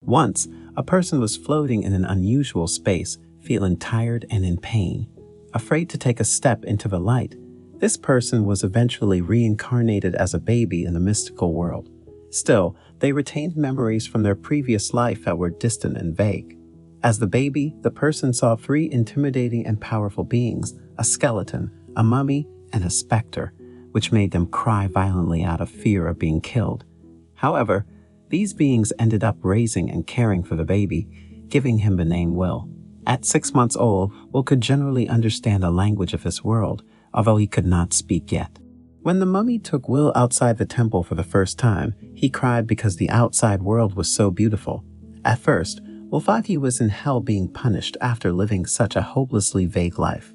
Once, a person was floating in an unusual space, feeling tired and in pain. Afraid to take a step into the light, this person was eventually reincarnated as a baby in the mystical world. Still, they retained memories from their previous life that were distant and vague. As the baby, the person saw three intimidating and powerful beings, a skeleton, a mummy, and a specter, which made them cry violently out of fear of being killed. However, these beings ended up raising and caring for the baby, giving him the name Will. At 6 months old, Will could generally understand the language of this world, although he could not speak yet. When the mummy took Will outside the temple for the first time, he cried because the outside world was so beautiful. At first, Will thought he was in hell being punished after living such a hopelessly vague life.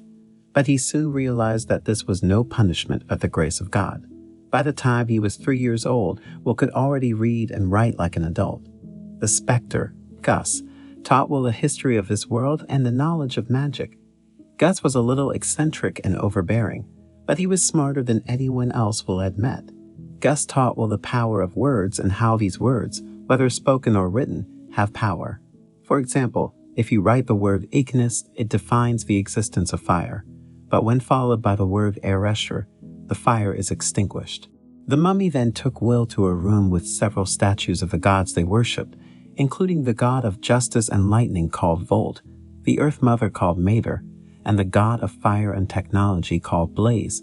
But he soon realized that this was no punishment but the grace of God. By the time he was 3 years old, Will could already read and write like an adult. The specter, Gus, taught Will the history of this world and the knowledge of magic. Gus was a little eccentric and overbearing, but he was smarter than anyone else Will had met. Gus taught Will the power of words and how these words, whether spoken or written, have power. For example, if you write the word ignis, it defines the existence of fire, but when followed by the word eresher, the fire is extinguished. The mummy then took Will to a room with several statues of the gods they worshipped, including the god of justice and lightning called Volt, the Earth Mother called Mater, and the god of fire and technology called Blaze.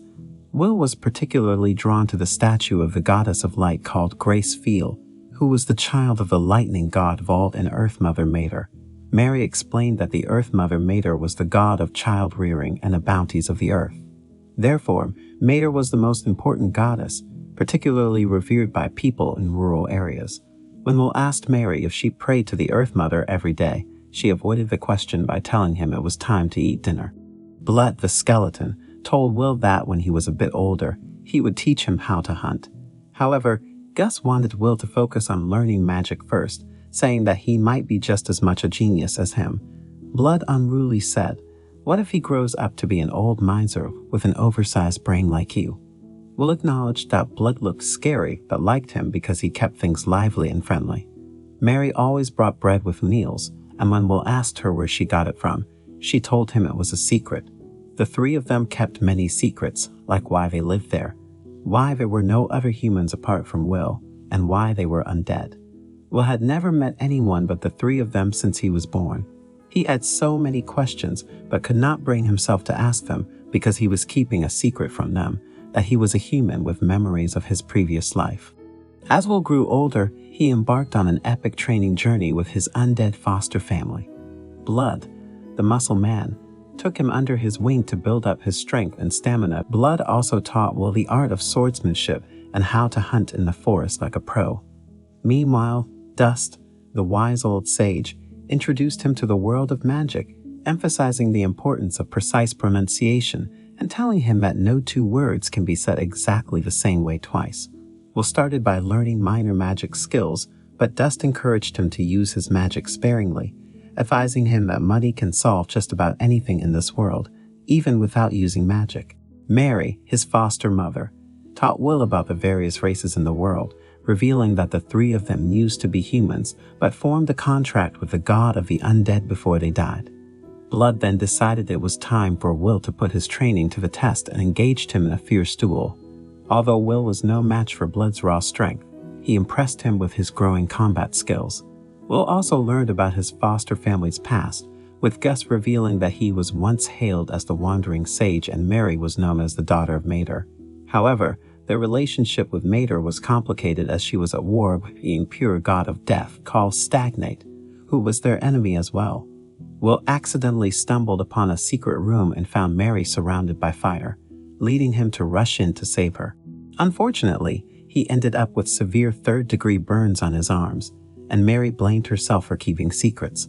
Will was particularly drawn to the statue of the goddess of light called Grace Fiel, who was the child of the lightning god Volt and Earth Mother Mater. Mary explained that the Earth Mother Mater was the god of child-rearing and the bounties of the earth. Therefore, Mater was the most important goddess, particularly revered by people in rural areas. When Will asked Mary if she prayed to the Earth Mother every day, she avoided the question by telling him it was time to eat dinner. Blood, the skeleton, told Will that when he was a bit older, he would teach him how to hunt. However, Gus wanted Will to focus on learning magic first, saying that he might be just as much a genius as him. Blood unruly said, "What if he grows up to be an old miser with an oversized brain like you?" Will acknowledged that Blood looked scary but liked him because he kept things lively and friendly. Mary always brought bread with meals, and when Will asked her where she got it from, she told him it was a secret. The three of them kept many secrets, like why they lived there, why there were no other humans apart from Will, and why they were undead. Will had never met anyone but the three of them since he was born. He had so many questions, but could not bring himself to ask them because he was keeping a secret from them, that he was a human with memories of his previous life. As Will grew older, he embarked on an epic training journey with his undead foster family. Blood, the muscle man, took him under his wing to build up his strength and stamina. Blood also taught Will the art of swordsmanship and how to hunt in the forest like a pro. Meanwhile, Dust, the wise old sage, introduced him to the world of magic, emphasizing the importance of precise pronunciation and telling him that no two words can be said exactly the same way twice. Will started by learning minor magic skills, but Dust encouraged him to use his magic sparingly, advising him that money can solve just about anything in this world, even without using magic. Mary, his foster mother, taught Will about the various races in the world, revealing that the three of them used to be humans, but formed a contract with the god of the undead before they died. Blood then decided it was time for Will to put his training to the test and engaged him in a fierce duel. Although Will was no match for Blood's raw strength, he impressed him with his growing combat skills. Will also learned about his foster family's past, with Gus revealing that he was once hailed as the Wandering Sage and Mary was known as the daughter of Mater. However, their relationship with Mater was complicated as she was at war with the impure god of death called Stagnate, who was their enemy as well. Will accidentally stumbled upon a secret room and found Mary surrounded by fire, leading him to rush in to save her. Unfortunately, he ended up with severe third-degree burns on his arms, and Mary blamed herself for keeping secrets.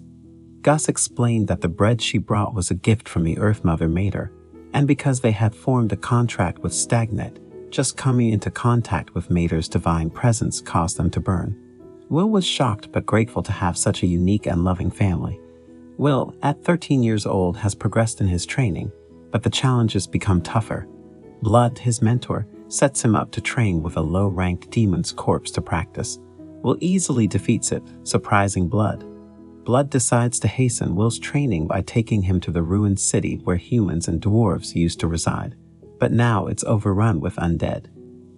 Gus explained that the bread she brought was a gift from the Earth Mother Mater, and because they had formed a contract with Stagnate, just coming into contact with Mater's divine presence caused them to burn. Will was shocked but grateful to have such a unique and loving family. Will, at 13 years old, has progressed in his training, but the challenges become tougher. Blood, his mentor, sets him up to train with a low-ranked demon's corpse to practice. Will easily defeats it, surprising Blood. Blood decides to hasten Will's training by taking him to the ruined city where humans and dwarves used to reside. But now it's overrun with undead.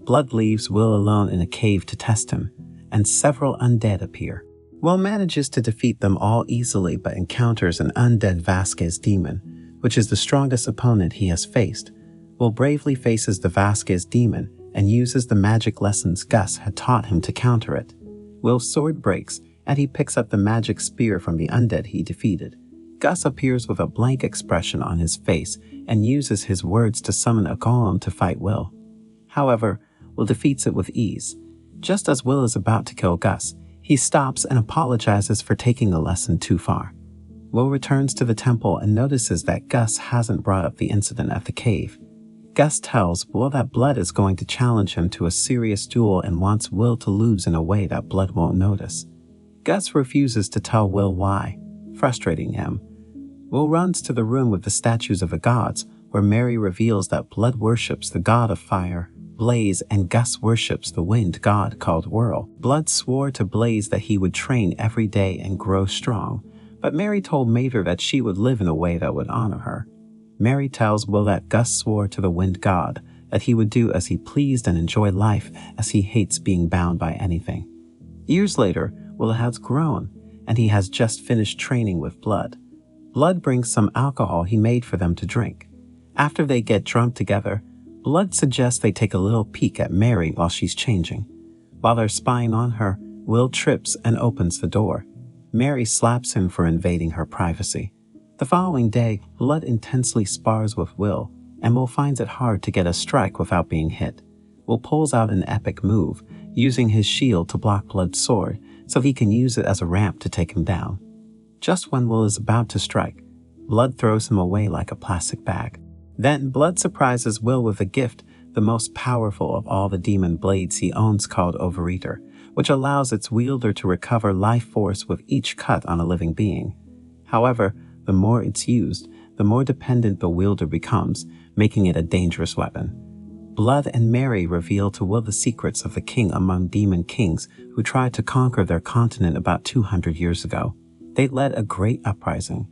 Blood leaves Will alone in a cave to test him, and several undead appear. Will manages to defeat them all easily but encounters an undead Vasquez demon, which is the strongest opponent he has faced. Will bravely faces the Vasquez demon and uses the magic lessons Gus had taught him to counter it. Will's sword breaks, and he picks up the magic spear from the undead he defeated. Gus appears with a blank expression on his face and uses his words to summon a golem to fight Will. However, Will defeats it with ease. Just as Will is about to kill Gus, he stops and apologizes for taking the lesson too far. Will returns to the temple and notices that Gus hasn't brought up the incident at the cave. Gus tells Will that Blood is going to challenge him to a serious duel and wants Will to lose in a way that Blood won't notice. Gus refuses to tell Will why, frustrating him. Will runs to the room with the statues of the gods, where Mary reveals that Blood worships the god of fire, Blaze, and Gus worships the wind god called Whirl. Blood swore to Blaze that he would train every day and grow strong, but Mary told Mater that she would live in a way that would honor her. Mary tells Will that Gus swore to the wind god that he would do as he pleased and enjoy life, as he hates being bound by anything. Years later, Will has grown, and he has just finished training with Blood. Blood brings some alcohol he made for them to drink. After they get drunk together, Blood suggests they take a little peek at Mary while she's changing. While they're spying on her, Will trips and opens the door. Mary slaps him for invading her privacy. The following day, Blood intensely spars with Will, and Will finds it hard to get a strike without being hit. Will pulls out an epic move, using his shield to block Blood's sword, so he can use it as a ramp to take him down. Just when Will is about to strike, Blood throws him away like a plastic bag. Then Blood surprises Will with a gift, the most powerful of all the demon blades he owns called Overeater, which allows its wielder to recover life force with each cut on a living being. However, the more it's used, the more dependent the wielder becomes, making it a dangerous weapon. Blood and Mary reveal to Will the secrets of the king among demon kings who tried to conquer their continent about 200 years ago. They led a great uprising,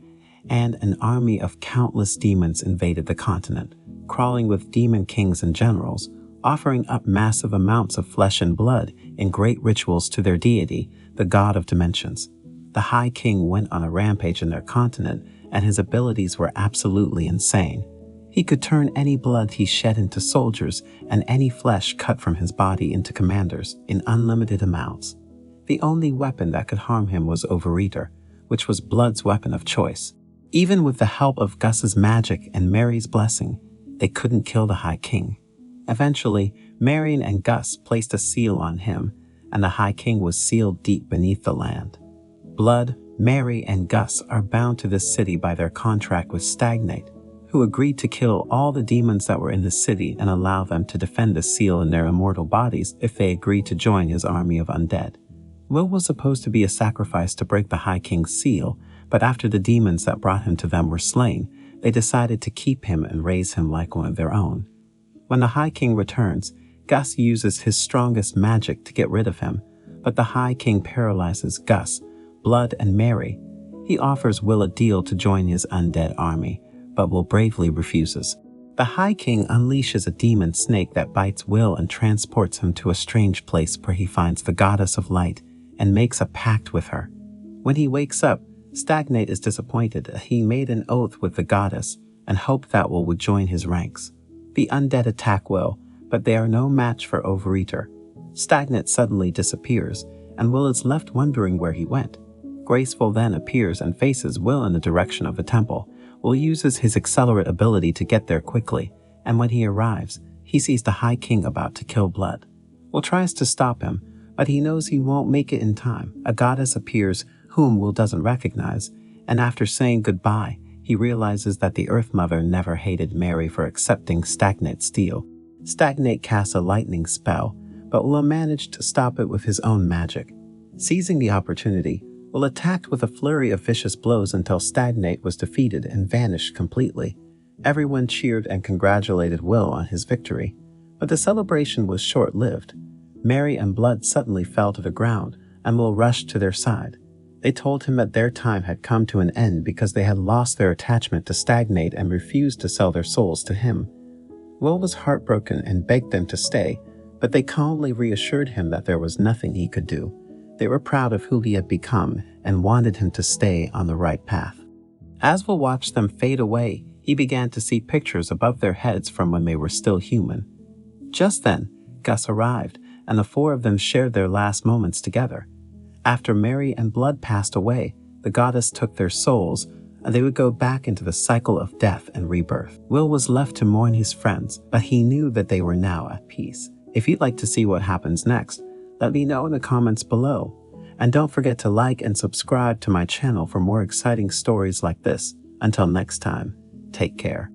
and an army of countless demons invaded the continent, crawling with demon kings and generals, offering up massive amounts of flesh and blood in great rituals to their deity, the god of dimensions. The High King went on a rampage in their continent, and his abilities were absolutely insane. He could turn any blood he shed into soldiers and any flesh cut from his body into commanders in unlimited amounts. The only weapon that could harm him was Overeater, which was Blood's weapon of choice. Even with the help of Gus's magic and Mary's blessing, they couldn't kill the High King. Eventually, Marion and Gus placed a seal on him, and the High King was sealed deep beneath the land. Blood, Mary, and Gus are bound to this city by their contract with Stagnate, who agreed to kill all the demons that were in the city and allow them to defend the seal in their immortal bodies if they agreed to join his army of undead. Will was supposed to be a sacrifice to break the High King's seal, but after the demons that brought him to them were slain, they decided to keep him and raise him like one of their own. When the High King returns, Gus uses his strongest magic to get rid of him, but the High King paralyzes Gus, Blood, and Mary. He offers Will a deal to join his undead army, but Will bravely refuses. The High King unleashes a demon snake that bites Will and transports him to a strange place where he finds the goddess of light and makes a pact with her. When he wakes up, Stagnate is disappointed that he made an oath with the goddess and hoped that Will would join his ranks. The undead attack Will, but they are no match for Overeater. Stagnate suddenly disappears, and Will is left wondering where he went. Graceful then appears and faces Will in the direction of the temple. Will uses his accelerate ability to get there quickly, and when he arrives, he sees the High King about to kill Blood. Will tries to stop him, but he knows he won't make it in time. A goddess appears whom Will doesn't recognize, and after saying goodbye, he realizes that the Earth Mother never hated Mary for accepting Stagnate's deal. Stagnate casts a lightning spell, but Will manage to stop it with his own magic. Seizing the opportunity, Will attacked with a flurry of vicious blows until Stagnate was defeated and vanished completely. Everyone cheered and congratulated Will on his victory, but the celebration was short-lived. Mary and Blood suddenly fell to the ground, and Will rushed to their side. They told him that their time had come to an end because they had lost their attachment to Stagnate and refused to sell their souls to him. Will was heartbroken and begged them to stay, but they calmly reassured him that there was nothing he could do. They were proud of who he had become and wanted him to stay on the right path. As Will watched them fade away, he began to see pictures above their heads from when they were still human. Just then, Gus arrived, and the four of them shared their last moments together. After Mary and Blood passed away, the goddess took their souls, and they would go back into the cycle of death and rebirth. Will was left to mourn his friends, but he knew that they were now at peace. If you'd like to see what happens next, let me know in the comments below. And don't forget to like and subscribe to my channel for more exciting stories like this. Until next time, take care.